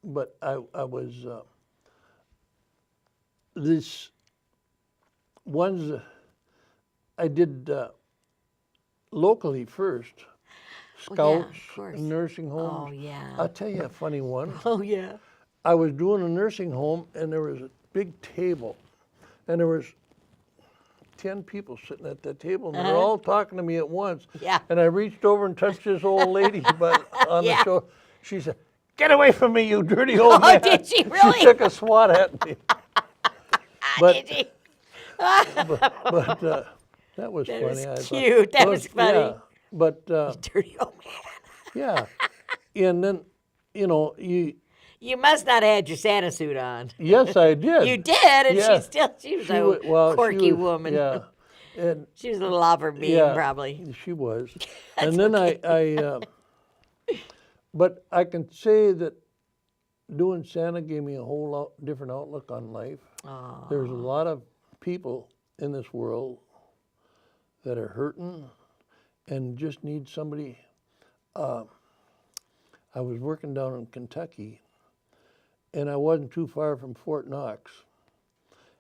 but I was this ones I did locally first. Oh, yeah, Scouts, of course. nursing Oh, homes. yeah. I'll tell you a funny one. Oh, yeah. I was doing a nursing home, and there was a big table, and there was 10 people sitting at that table, and they're all talking to me at once. Yeah. And I reached over and touched this old lady on Yeah. the shoulder. She said, "Get away from me, you dirty old man." did she really? She took a swat at me. But, Did she? but that was That funny. was I thought. cute. That was funny. Yeah, but Dirty old man. yeah, and then you. You must not have had your Santa suit on. Yes, I did. You did, and Yeah. she was She a wa- she quirky was- woman. Yeah, and She was a little off her beam, yeah, probably. she was. That's And then okay. but I can say that doing Santa gave me a whole lot different outlook on life. Aw. There's a lot of people in this world that are hurting and just need somebody. I was working down in Kentucky, and I wasn't too far from Fort Knox,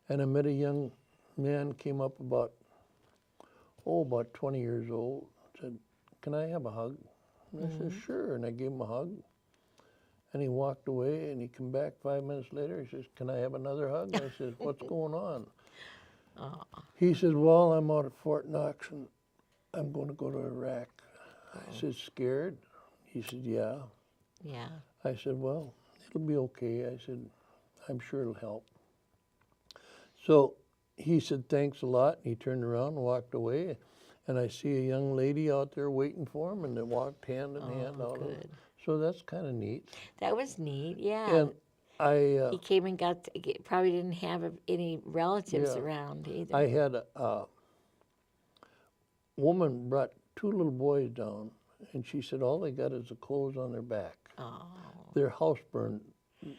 and I met a young man, came up about 20 years old, said, "Can I have a hug?" And I said, "Sure," and I gave him a hug. And he walked away, and he came back 5 minutes later. He says, "Can I have another hug?" I said, "What's going on?" He says, "Well, I'm out at Fort Knox, and I'm going to go to Iraq." I said, "Scared?" He said, "Yeah." Yeah. I said, "Well, it'll be okay." I said, "I'm sure it'll help." So he said, "Thanks a lot." And he turned around and walked away. And I see a young lady out there waiting for him, and they walked hand in hand out of good. So that's kind of neat. That was neat, yeah. And I He came and probably didn't have any relatives Yeah. around either. I had a woman brought 2 little boys down, and she said all they got is the clothes on their back. Oh. Their house burned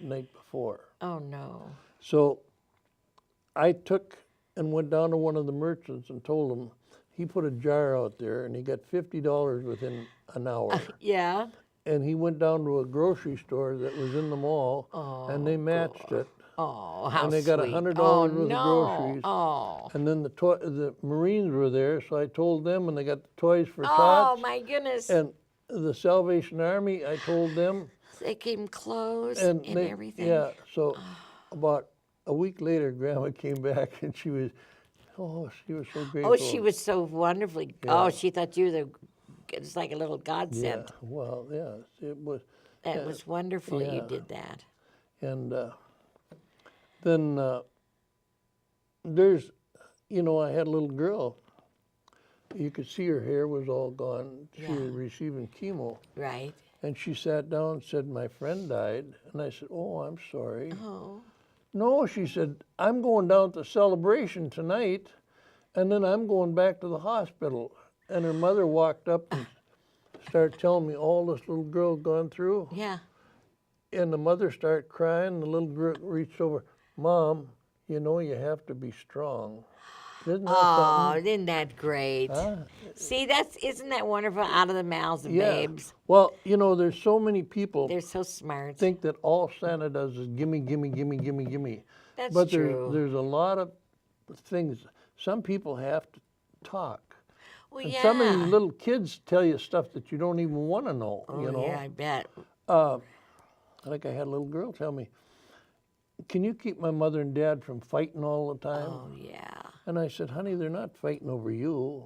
night before. Oh, no. So I took and went down to one of the merchants and told him he put a jar out there, and he got $50 within an hour. Yeah. And he went down to a grocery store that was in the mall, and they matched it. Oh, how And they got sweet. $100 Oh, worth no. of groceries. Oh. And then the Marines were there, so I told them, and they got the toys for Oh, tots. my goodness. And the Salvation Army, I told them. They gave him clothes And and they, everything. yeah, so about a week later, Grandma came back, and she was so grateful. Oh, she was so wonderfully. Yeah. Oh, she thought you were it's like a little godsend. Yeah, well, yeah, it was. That was wonderful you yeah. did that. And then there's, I had a little girl. You could see her hair was all gone. She Yeah. was receiving chemo. Right. And she sat down and said, "My friend died." And I said, "Oh, I'm sorry." Oh. No, she said, "I'm going down to celebration tonight, and then I'm going back to the hospital." And her mother walked up and started telling me all this little girl gone through. Yeah. And the mother started crying. The little girl reached over, "Mom, you have to be strong." Isn't that Oh, something? isn't that great? Huh? See, isn't that wonderful? Out of the mouths of Yeah. babes. Well, there's so many people They're so smart. think that all Santa does is gimme, gimme, gimme, gimme, gimme. That's But true. there's a lot of things. Some people have to talk. Well, And yeah. some of these little kids tell you stuff that you don't even want to know, Oh, yeah, I bet. Like I had a little girl tell me, "Can you keep my mother and dad from fighting all the time?" Oh, yeah. And I said, "Honey, they're not fighting over you."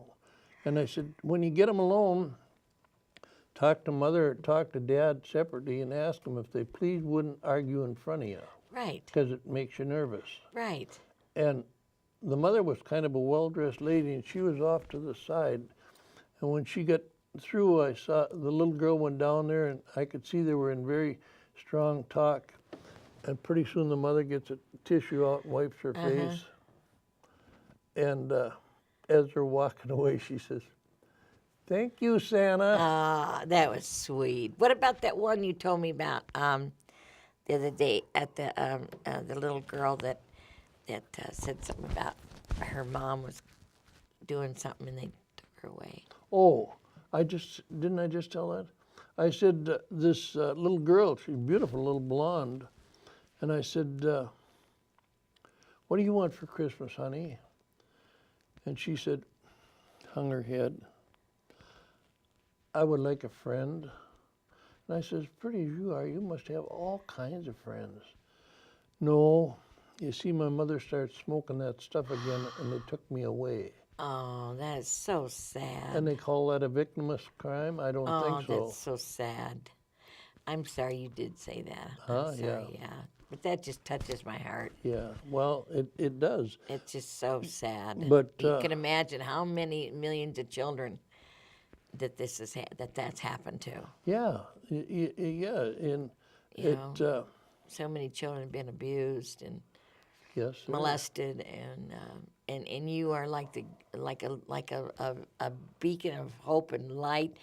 And I said, "When you get them alone, talk to mother or talk to dad separately and ask them if they please wouldn't argue in front of you, Right. because it makes you nervous." Right. And the mother was kind of a well-dressed lady, and she was off to the side. And when she got through, I saw the little girl went down there, and I could see they were in very strong talk. And pretty soon the mother gets a tissue out and wipes her face. And as they're walking away, she says, "Thank you, Santa." Ah, that was sweet. What about that one you told me about the other day at the little girl that said something about her mom was doing something and they took her away? Oh, didn't I just tell that? I said, this little girl, she's beautiful, little blonde. And I said, what do you want for Christmas, honey? And she said, hung her head, I would like a friend. And I said, as pretty as you are, you must have all kinds of friends. No, you see, my mother started smoking that stuff again, and they took me away. Oh, that is so sad. And they call that a victimless crime? I don't think so. Oh, that's so sad. I'm sorry you did say that. Huh? I'm sorry, yeah. But that just touches my heart. Yeah, well, it does. It's just so sad. But you can imagine how many millions of children that this is that's happened to. Yeah, yeah, and You know, so many children have been abused and yes, sir. molested, and you are like a beacon of hope and light.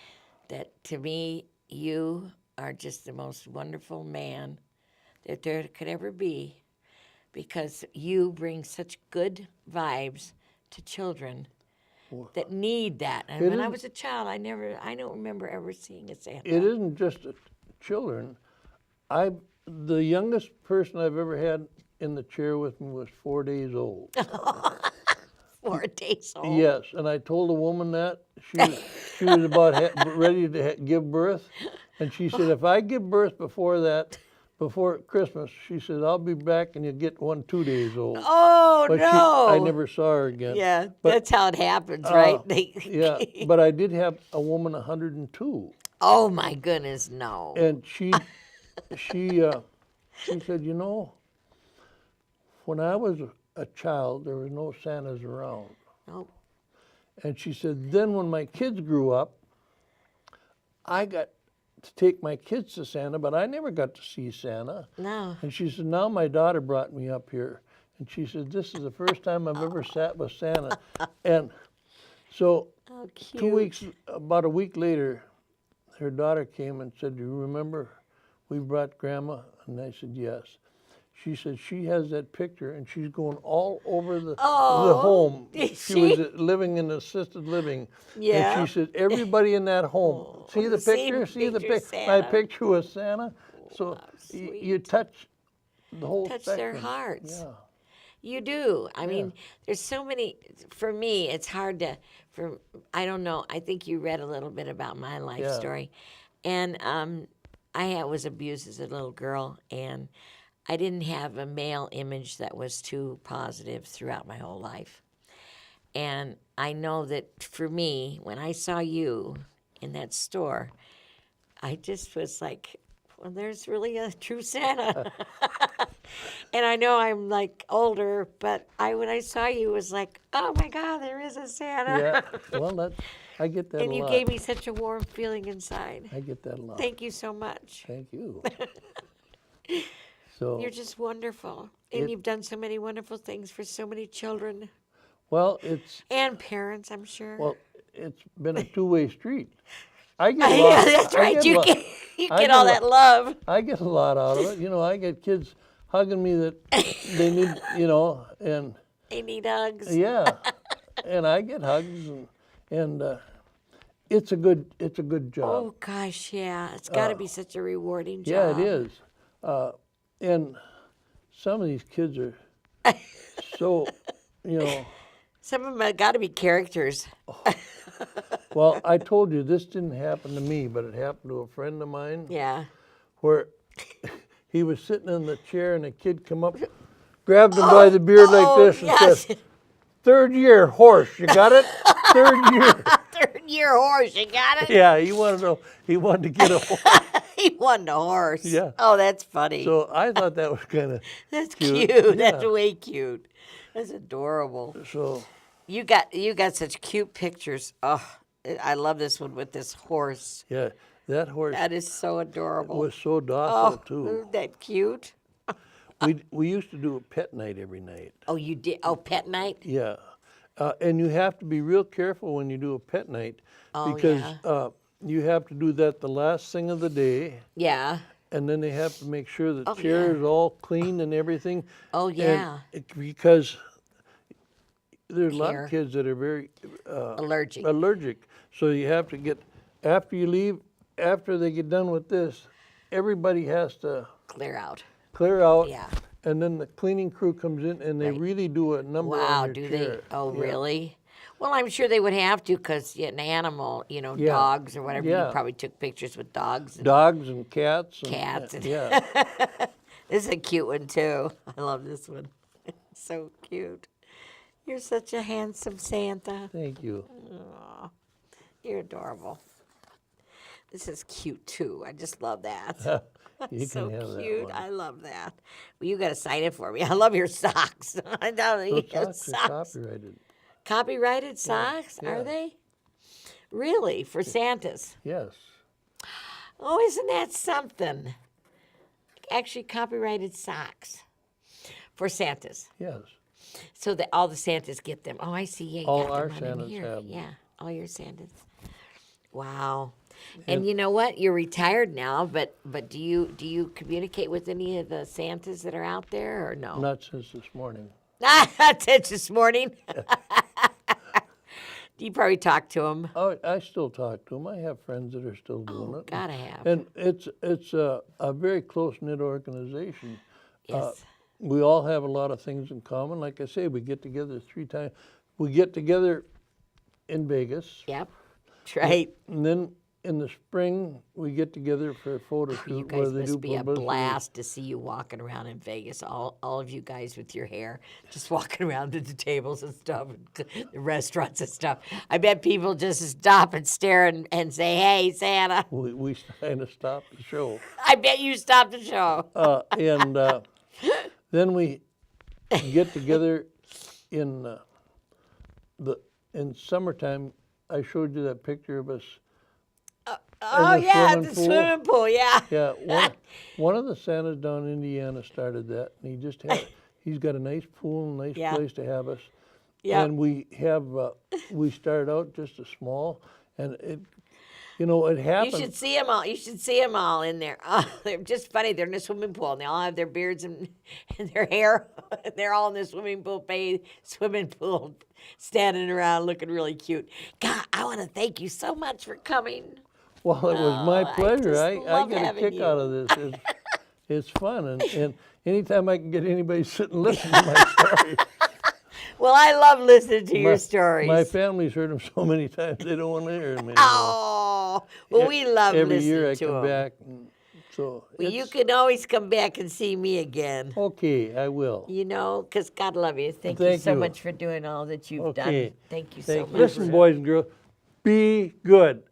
That to me, you are just the most wonderful man that there could ever be, because you bring such good vibes to children that need that. And when I was a child, I don't remember ever seeing a Santa. It isn't just children. The youngest person I've ever had in the chair with me was 4 days old. 4 days old. Yes, and I told a woman that she was about ready to give birth, and she said, if I give birth before Christmas, she said, I'll be back and you'll get one 2 days old. Oh, But no. I never saw her again. Yeah, But, that's how it happens, right? yeah, but I did have a woman 102. Oh, my goodness, no. And she said, you know, when I was a child, there was no Santas around. Nope. And she said, then when my kids grew up, I got to take my kids to Santa, but I never got to see Santa. No. And she said, now my daughter brought me up here. And she said, this is the first time I've ever sat with Santa. And so Oh, cute. about a week later, her daughter came and said, do you remember we brought Grandma? And I said, yes. She said she has that picture, and she's going all over the home. She was living in assisted living. Yeah. And she said, everybody in that home, see the picture? See the picture? My picture with Santa? So you touch the whole Touch spectrum. their hearts. Yeah. You do. I mean, there's so many. For me, it's hard to. I don't know. I think you read a little bit about my life story, and I was abused as a little girl, and I didn't have a male image that was too positive throughout my whole life. And I know that for me, when I saw you in that store, I just was like, well, there's really a true Santa. And I know I'm like older, but when I saw you, it was like, oh my God, there is a Santa. Yeah, well, I get that a lot. And you gave me such a warm feeling inside. I get that a lot. Thank you so much. Thank you. So You're just wonderful. And you've done so many wonderful things for so many children. Well, And parents, I'm sure. Well, it's been a two-way street. I get Yeah, that's right. You get all that love. I get a lot out of it. You know, I get kids hugging me that they need, and They need hugs. yeah, and I get hugs, and it's a good job. Oh, gosh, yeah. It's got to be such a rewarding Yeah, job. it is. And some of these kids are so, Some of them have got to be characters. Well, I told you this didn't happen to me, but it happened to a friend of mine. Yeah. Where he was sitting in the chair and a kid come up, grabbed him by the beard like this and said, third year horse, you got it? Third year. Third year horse, you got it? Yeah, he wanted to get a horse. He won a horse. Yeah. Oh, that's funny. So I thought that was kind of That's cute. Yeah. That's way cute. That's adorable. So You got such cute pictures. Oh, I love this one with this horse. yeah, that horse That is so adorable. was so docile oh, too. isn't that cute? We used to do a pet night every night. Oh, you did? Oh, pet night? Yeah, and you have to be real careful when you do a pet night because you have to do that the last thing of the day. Yeah. And then they have to make sure the chair is all clean and everything. Oh, yeah. Because there's a lot of kids that are very Allergic. allergic. So you have to get, after you leave, after they get done with this, everybody has to Clear out. clear out. Yeah. And then the cleaning crew comes in and they Right. really do a number Wow, on your do chair. they? Oh, Yeah. really? Well, I'm sure they would have to because an animal, you know, Yeah. dogs or whatever. Yeah. You probably took pictures with dogs and Dogs and cats. And, cats. And Yeah. This is a cute one, too. I love this one. So cute. You're such a handsome Santa. Thank you. Aw, you're adorable. This is cute, too. I just love that. You So can have that cute. one. I love that. Well, you got to sign it for me. I love your socks. I know you Those have socks are socks. copyrighted. Copyrighted socks, yeah. are they? Really? For Santas? Yes. Oh, isn't that something? Actually, copyrighted socks for Santas. Yes. So that all the Santas get them. Oh, I see. Yeah, you All got our them on in Santas here. have them. Yeah, all your Santas. Wow. And you know what? You're retired now, but do you communicate with any of the Santas that are out there or no? Not since this morning. That's it this morning. You probably talk to them. Oh, I still talk to them. I have friends that are still doing it. Gotta have. And it's a very close-knit organization. Yes. We all have a lot of things in common. Like I say, we get together 3 times. We get together in Vegas, Yep. That's right. and then in the spring we get together for a photo shoot You where guys they do must be a publicity. blast to see you walking around in Vegas. All of you guys with your hair, just walking around to the tables and stuff, and the restaurants and stuff. I bet people just stop and stare and say, "Hey, Santa." We kind of stop the show, I bet you stopped the show. and then we get together in in summertime. I showed you that picture of us. Oh the yeah, swimming the pool. swimming pool. Yeah. Yeah, one of the Santas down in Indiana started that, and he's got a nice pool, and nice Yeah. place to have us. Yep. And we have we started out just a small, and it it You happened. should see them all. You should see them all in there. Oh, they're just funny. They're in the swimming pool, and they all have their beards and their hair. They're all in the swimming pool, standing around, looking really cute. God, I want to thank you so much for coming. Well, it was my I pleasure. just I love get a having kick you. out of this. It's fun, and anytime I can get anybody sit and listen to my stories. Well, I love listening to your stories. My family's heard them so many times they don't want to hear them anymore. Oh, well, we love Every listening year I to come them. back, and so Well, you it's- can always come back and see me again. Okay, I will. You know, because God love you. Thank you Thank so you. much for doing all that you've Okay. done. Thank you so much. Listen, boys and girls, be good.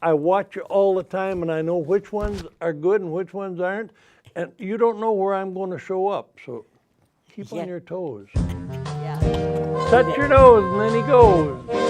I watch you all the time, and I know which ones are good and which ones aren't. And you don't know where I'm going to show up, so keep Yeah. on your toes. Yeah. Touch your nose, and then he goes.